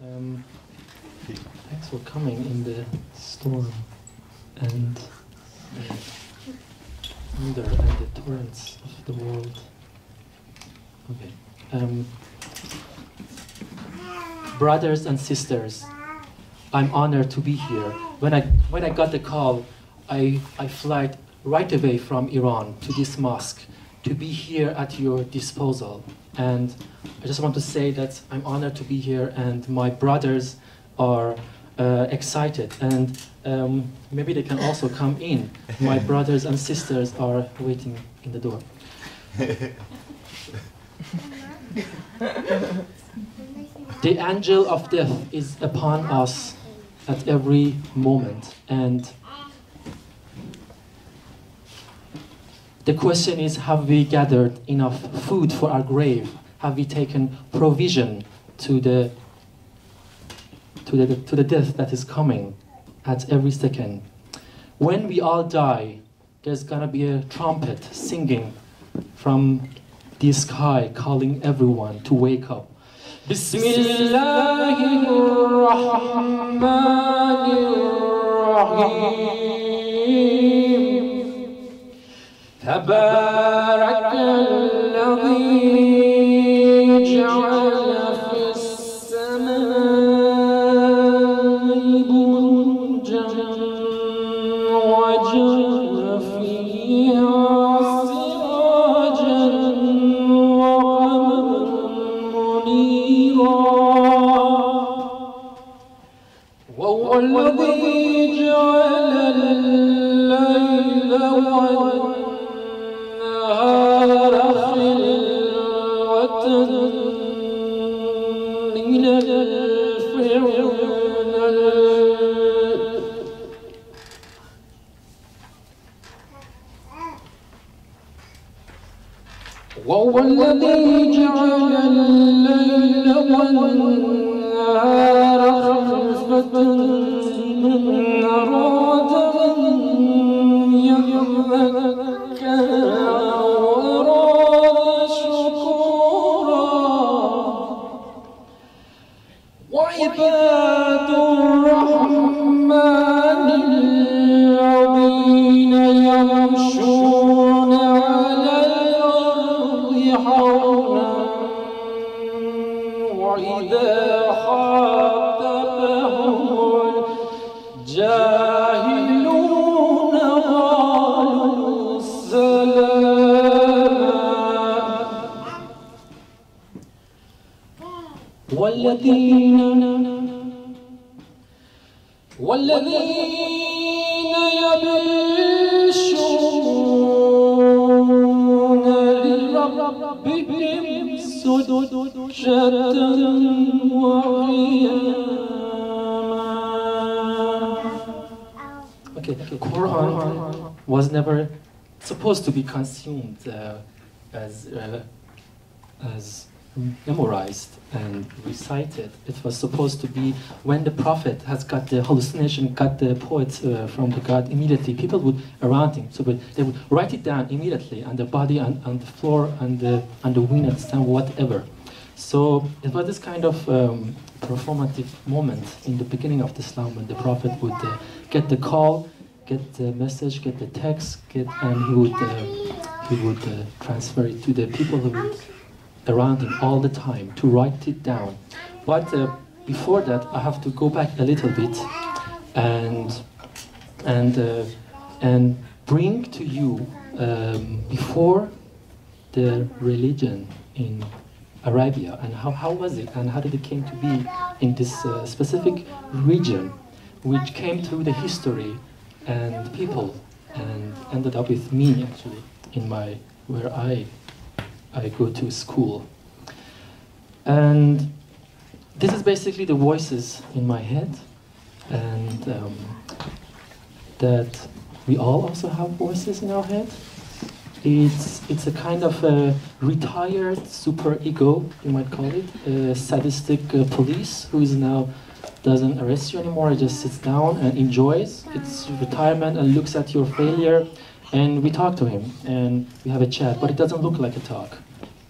Thanks for coming in the storm and the thunder and the torrents of the world. Okay. Brothers and sisters, I'm honored to be here. When I got the call, I flight right away from Iran to this mosque to be here at your disposal. And I just want to say that I'm honored to be here, and my brothers are excited, and maybe they can also come in. My brothers and sisters are waiting in the door. The angel of death is upon us at every moment, and the question is, have we gathered enough food for our grave? Have we taken provision to the death that is coming at every second? When we all die, there's gonna be a trumpet singing from the sky, calling everyone to wake up. Bismillahirrahmanirrahim. تبارك الذي جعل في السماء برجا وجعل فيها سراجا وقمرا منيرا وهو الذي جعل الليل والنهار خلوة من وهو الذي جعل الليل والنهار خلفة لمن أراد أن يذكر وأراد شكورا وعباد الرحمن الذين يمشون على الأرض حولا وإذا خاطبهم الجاهلون قالوا سلاما والذين يبشرون لربهم سجدا وقياما. Okay, Quran was never supposed to be consumed as memorized and recited. It was supposed to be when the prophet has got the hallucination, got the poets from the God immediately. People would around him, so they would write it down immediately on the body, on the floor, on the wind, and stand, whatever. So it was this kind of performative moment in the beginning of Islam when the prophet would get the call, get the message, get the text, and he would transfer it to the people who would around him all the time to write it down. But before that, I have to go back a little bit and bring to you before the religion in Arabia, and how was it, and how did it came to be in this specific region, which came through the history and people, and ended up with me actually in where I go to school. And this is basically the voices in my head, and that we all also have voices in our head. It's a kind of a retired super ego, you might call it, a sadistic police who is now doesn't arrest you anymore, it just sits down and enjoys its retirement and looks at your failure. And we talk to him, and we have a chat, but it doesn't look like a talk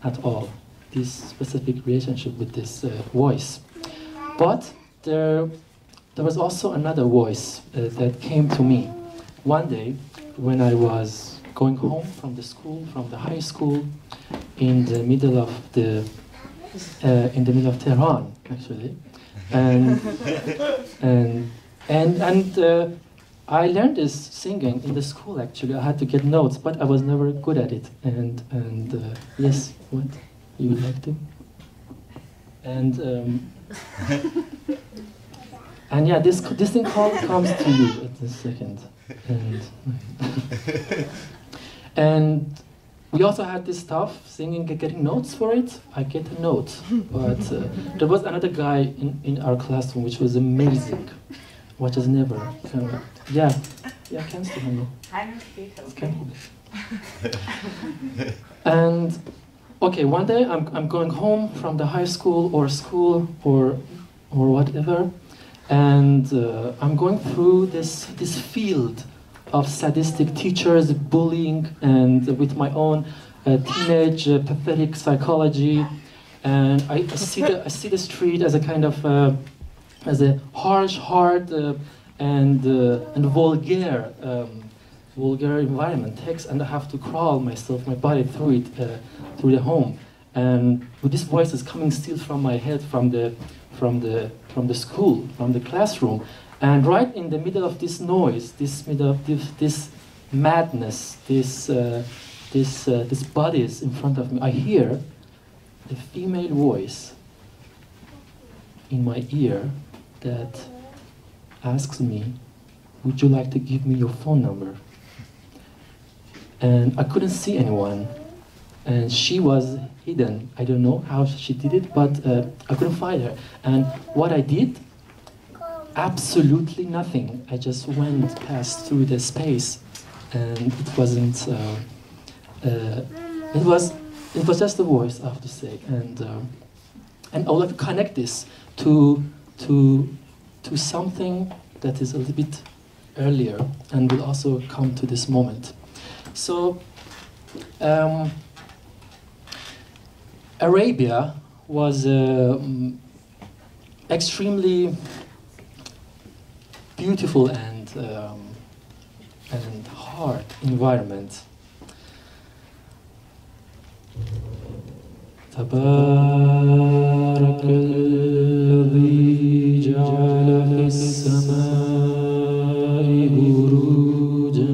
at all, this specific relationship with this voice. But there was also another voice that came to me. One day, when I was going home from the school, from the high school, in the middle of Tehran, actually, and I learned this singing in the school. Actually, I had to get notes, but I was never good at it. And yes, what you would like to? And and yeah, this thing comes to you at a second, and we also had this stuff, singing, getting notes for it. I get a note, but there was another guy in our classroom which was amazing, which has never come. Yeah, kannst du Hanno? Okay. And okay, one day I'm going home from the high school or whatever, and I'm going through this field of sadistic teachers, bullying, and with my own teenage pathetic psychology, and I see the street as a kind of as a harsh, hard, and vulgar environment, and I have to crawl my body through it, through the home, and with this voice is coming still from my head, from the school, from the classroom. And right in the middle of this noise, this madness, this bodies in front of me, I hear a female voice in my ear that asks me, "Would you like to give me your phone number?" And I couldn't see anyone, and she was hidden. I don't know how she did it, but I couldn't find her. And what I did? Absolutely nothing. I just passed through the space, and it wasn't. It was just a voice, I have to say, and I would like to connect this to something that is a little bit earlier, and will also come to this moment. So, Arabia was extremely beautiful and hard environment. تبارك الذي جعل في السماء بروجا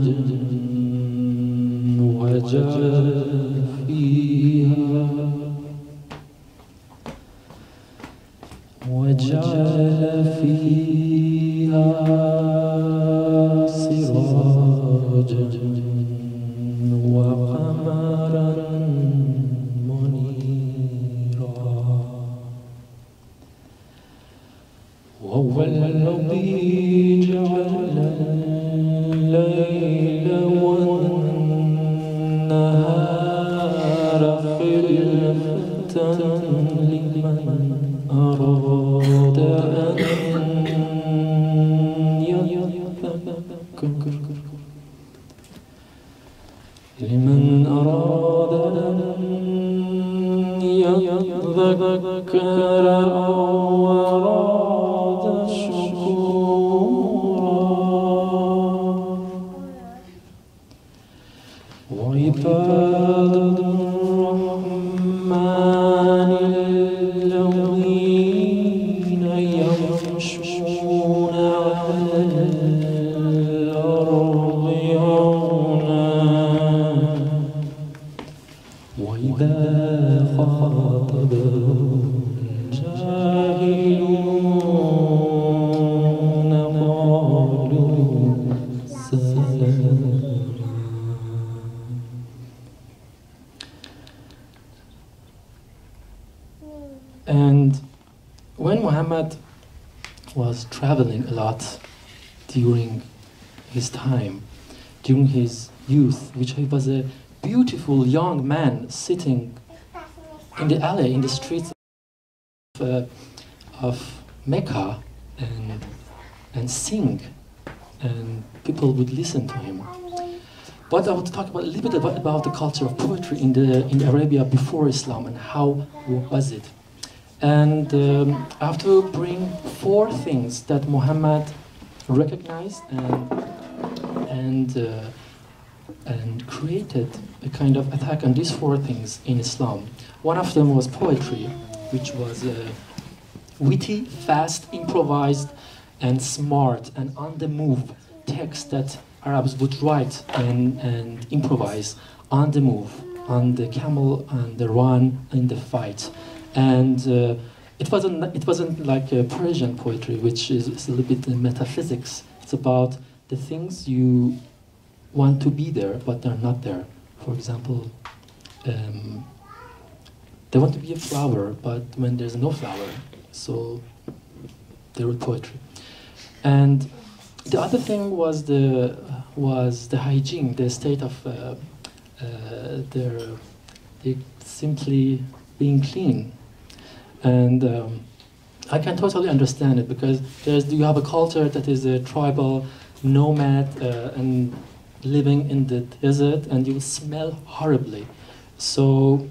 وجعل فيها سراجا وقمرا منيرا وهو الذي جعل الليل والنهار خلفة لمن أراد أن يذكر لمن أراد أن يذكر أو أراد شكورا وعباد الرحمن الذين يمشون على الأرض هونا وإذا خاطبهم الجاهلون قالوا سلاما. And when Muhammad was traveling a lot during his time, during his youth, which he was a beautiful young man sitting in the alley, in the streets of Mecca, and sing, and people would listen to him. But I want to talk a little bit about the culture of poetry in Arabia before Islam, and how was it. And I have to bring 4 things that Muhammad recognized and created a kind of attack on these 4 things in Islam. One of them was poetry, which was witty, fast, improvised, and smart, and on-the-move text that Arabs would write and improvise on the move, on the camel, on the run, in the fight. And it wasn't like Persian poetry, which is a little bit in metaphysics. It's about the things you want to be there, but they're not there. For example, they want to be a flower, but when there's no flower, so they wrote poetry. And the other thing was the hygiene, the state of their simply being clean. And I can totally understand it, because you have a culture that is a tribal nomad and living in the desert, and you smell horribly. So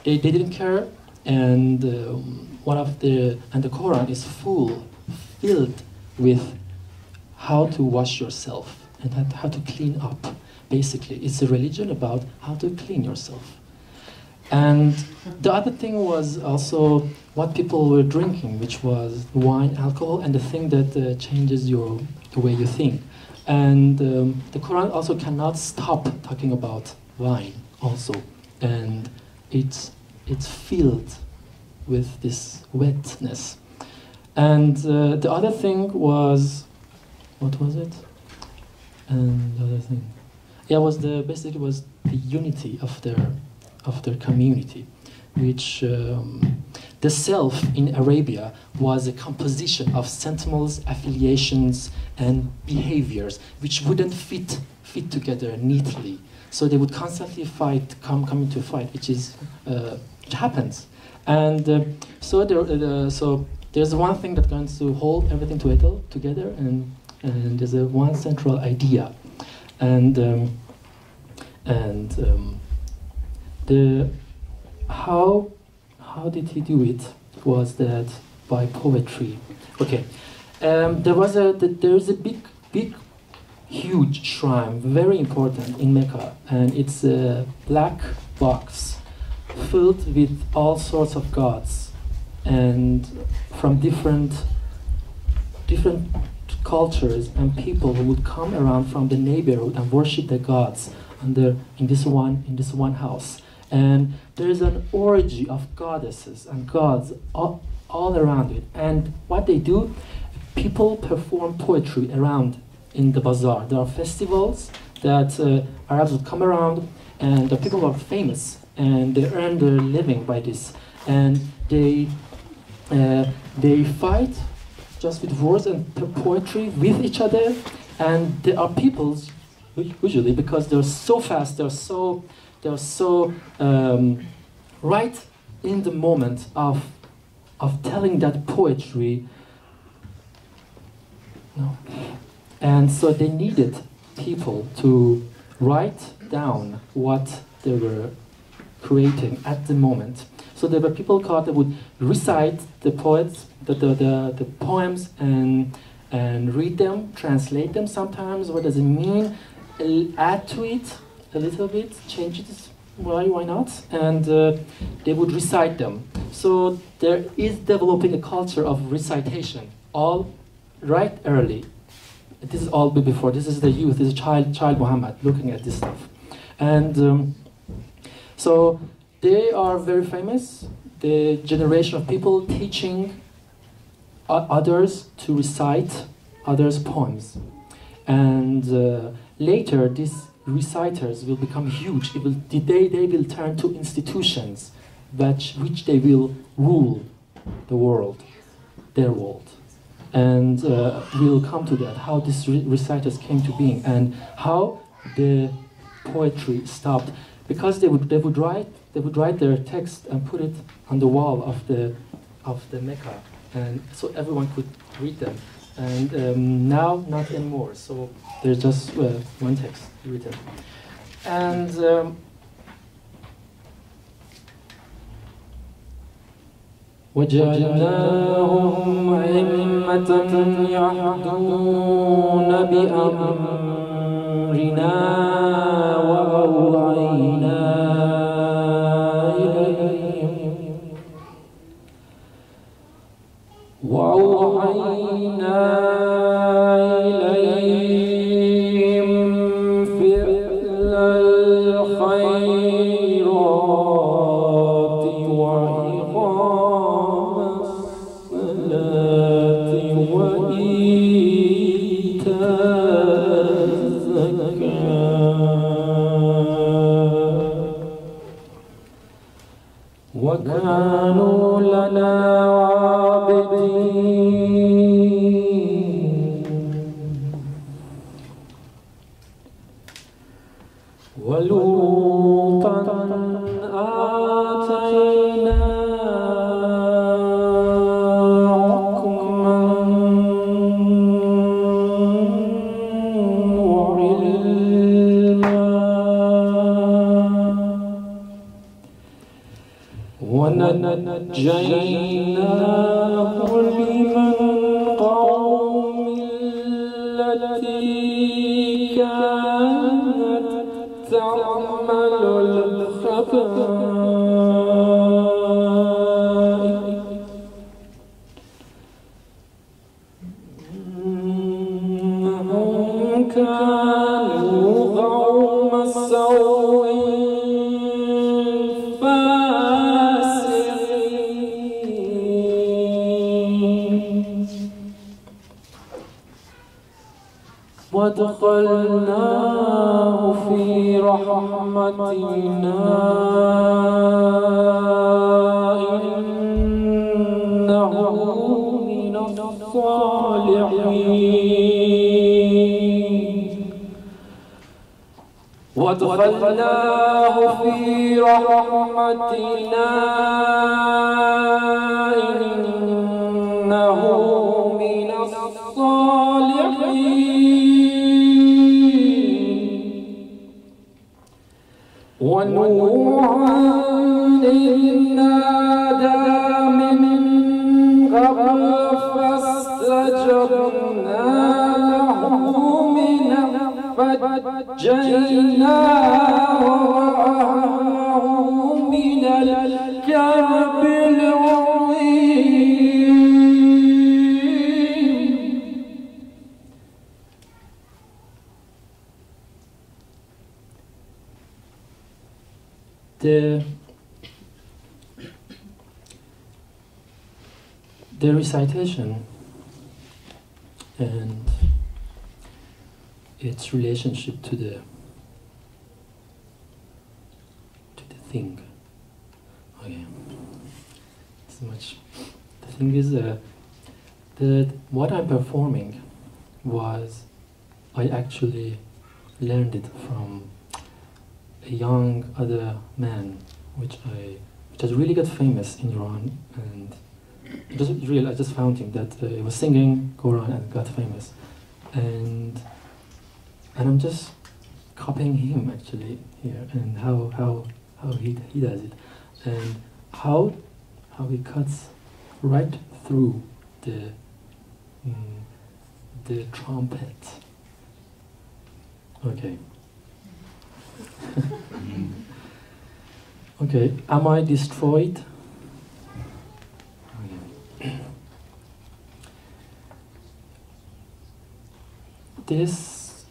they didn't care, and the Quran is filled with how to wash yourself and how to clean up. Basically, it's a religion about how to clean yourself. And the other thing was also what people were drinking, which was wine, alcohol, and the thing that changes the way you think. And the Quran also cannot stop talking about wine also. And it's filled with this wetness. And the other thing was, what was it? And the other thing, basically was the unity of their community, which the self in Arabia was a composition of sentiments, affiliations, and behaviors which wouldn't fit together neatly. So they would constantly fight, come into a fight, which happens. And so there's one thing that's going to hold everything together, and there's one central idea. And how did he do it? Was that by poetry? Okay, there is a big, huge shrine, very important in Mecca, and it's a black box filled with all sorts of gods, and from different cultures and people who would come around from the neighborhood and worship the gods in this one house. And there is an orgy of goddesses and gods all around it. And what they do, people perform poetry around in the bazaar. There are festivals that Arabs would come around, and the people are famous, and they earn their living by this. And they fight just with words and poetry with each other. And there are peoples, usually, because they're so fast, they're so right in the moment of telling that poetry. No. And so they needed people to write down what they were creating at the moment. So there were people called that would recite the poems and read them, translate them sometimes. What does it mean? Add to it a little bit, change it. Why not? And they would recite them. So there is developing a culture of recitation, all right early. This is all before. This is the youth. This is child Muhammad looking at this stuff, and so they are very famous. The generation of people teaching others to recite others' poems, and later these reciters will become huge. They will turn to institutions which they will rule the world, their world. And we'll come to that, how these reciters came to being and how the poetry stopped. Because they would write their text and put it on the wall of the Mecca, and so everyone could read them. And now not anymore. So there's just one text written. And وجعلناهم أئمة يهدون بأمرنا وأوحينا إليهم فعل الخيرات وإقام الصلاة وإيتاء الزكاة وكانوا لنا ولوطا آتيناه حكما وعلما ونجيناه من قوم التي كانت تعمل الخبائث إنهم كانوا قوم سوء فاسقين وادخلناه في رحمتنا إنه من الصالحين وادخلناه في رحمتنا إنه من الصالحين ونوحا إذ نادى من قبل فاستجبنا له فنجيناه وأهله من الكرب العظيم The recitation and its relationship to the thing. Okay, so much. The thing is that what I'm performing was I actually learned it from a young other man, which has really got famous in Iran, and I just found him that he was singing Quran and got famous, and I'm just copying him actually here, and how he does it, and how he cuts right through the trumpet. Okay. Okay, am I destroyed? Okay.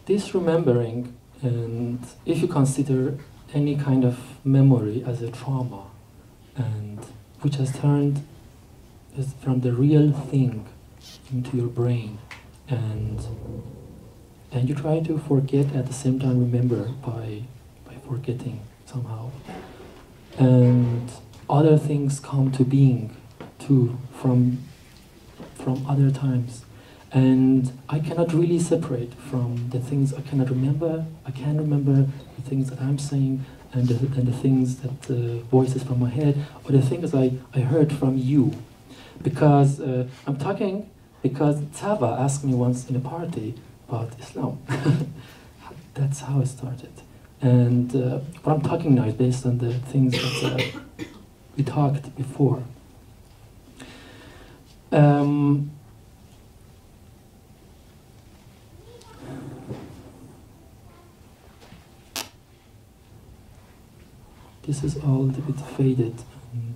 This remembering, and if you consider any kind of memory as a trauma, and which has turned from the real thing into your brain, and you try to forget at the same time remember by forgetting somehow, and other things come to being too from other times, and I cannot really separate from the things I cannot remember. I can remember the things that I'm saying, and the things that voices from my head, or the things I heard from you, because I'm talking because Tava asked me once in a party about Islam. That's how it started. And what I'm talking now is based on the things that we talked before. Um, this is all a bit faded, and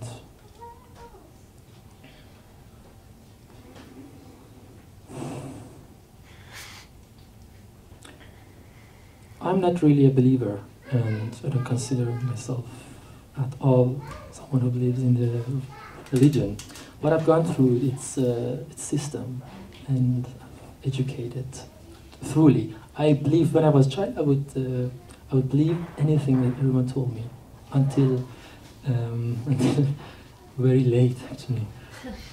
I'm not really a believer, and I don't consider myself at all someone who believes in the religion. But I've gone through its system and educated thoroughly. I believe when I was a child, I would believe anything that everyone told me until until very late, actually.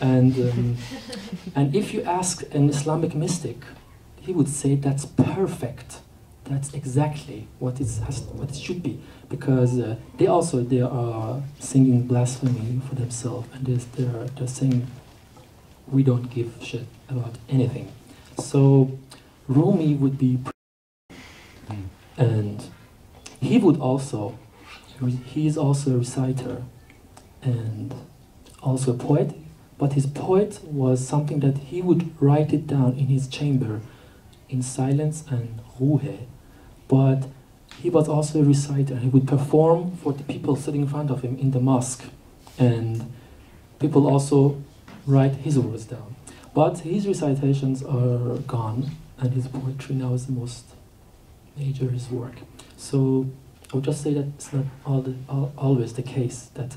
And if you ask an Islamic mystic, he would say that's perfect. That's exactly what what it should be, because they are singing blasphemy for themselves, and they're saying we don't give shit about anything. So Rumi would be, and he is also a reciter and also a poet, but his poet was something that he would write it down in his chamber in silence and ruhe. But he was also a reciter. He would perform for the people sitting in front of him in the mosque, and people also write his words down. But his recitations are gone, and his poetry now is the most major his work. So I would just say that it's not always the case that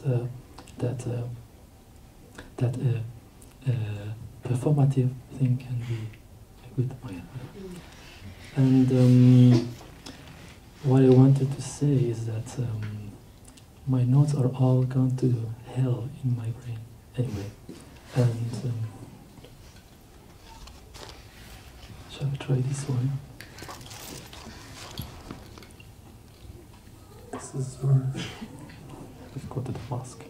performative thing can be a good way. And what I wanted to say is that my notes are all gone to hell in my brain anyway. And shall I try this one? This is where let's go to the mosque.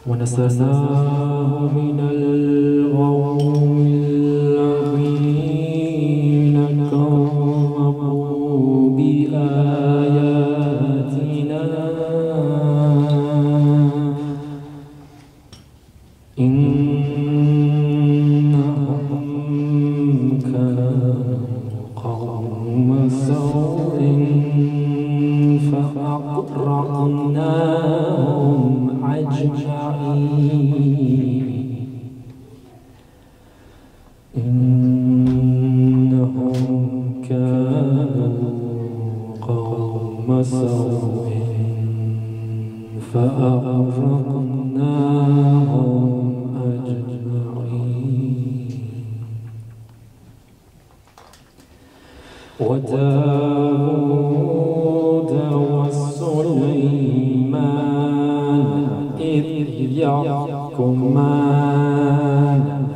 ونصرناه من القوم الذين كذبوا بآياتنا إنهم كانوا قوم سوء فأغرقناهم إنهم كانوا قوم سوء فأغرقناهم أجمعين وداود وسليمان إذ يحكمان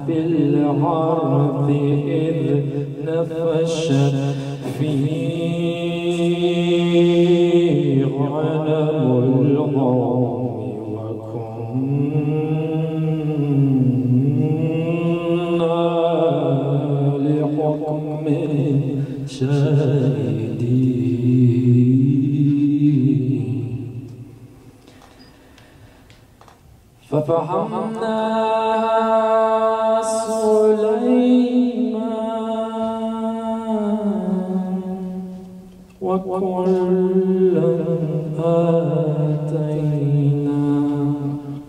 في الحرث إذ نفشت فيه غنم القوم وكنا لحكم شاهدين ففهمنا سليمان وكلا آتينا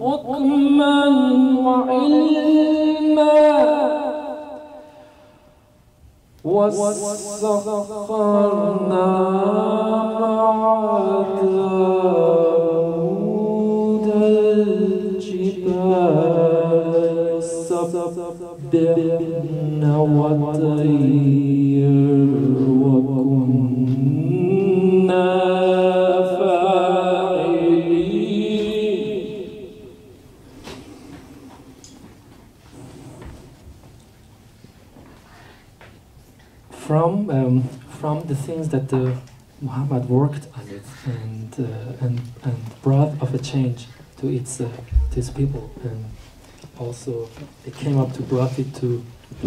حكما وعلما وسخرنا مع داود الجبال يسبحن والطير وكنا فاعلين. From the things that Muhammad worked on it and brought of a change to his people, and also it came up to brought it to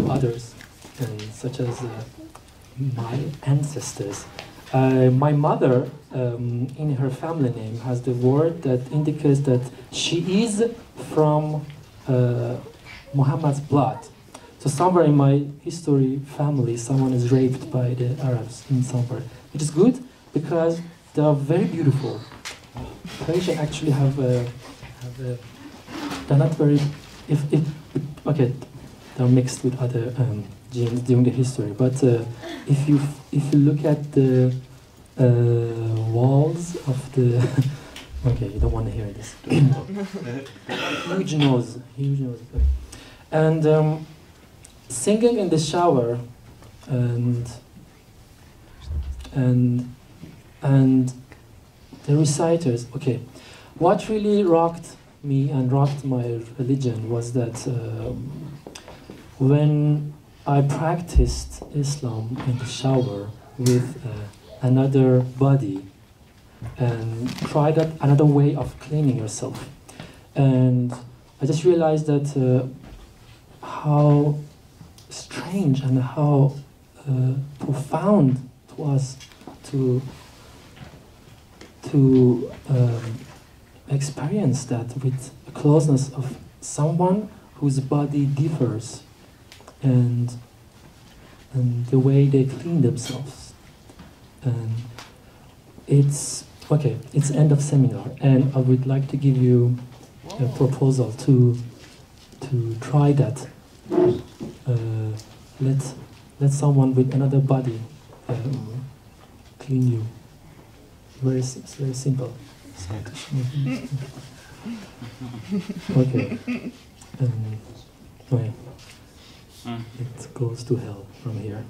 others, and such as my ancestors. My mother, in her family name, has the word that indicates that she is from Muhammad's blood. So somewhere in my history family, someone is raped by the Arabs in somewhere, which is good because they are very beautiful. Croatian actually have they're not very, okay, they're mixed with other genes during the history. But if you look at the walls of the, okay, you don't want to hear this. Huge nose. And singing in the shower, and the reciters. Okay, what really rocked me and rocked my religion was that when I practiced Islam in the shower with another body and tried another way of cleaning yourself, and I just realized that how strange and how profound it was to experience that with a closeness of someone whose body differs, and the way they clean themselves. And it's okay, it's end of seminar, and I would like to give you a proposal to try that. Let someone with another body clean you. It's very simple. Okay. Okay. It goes to hell from here.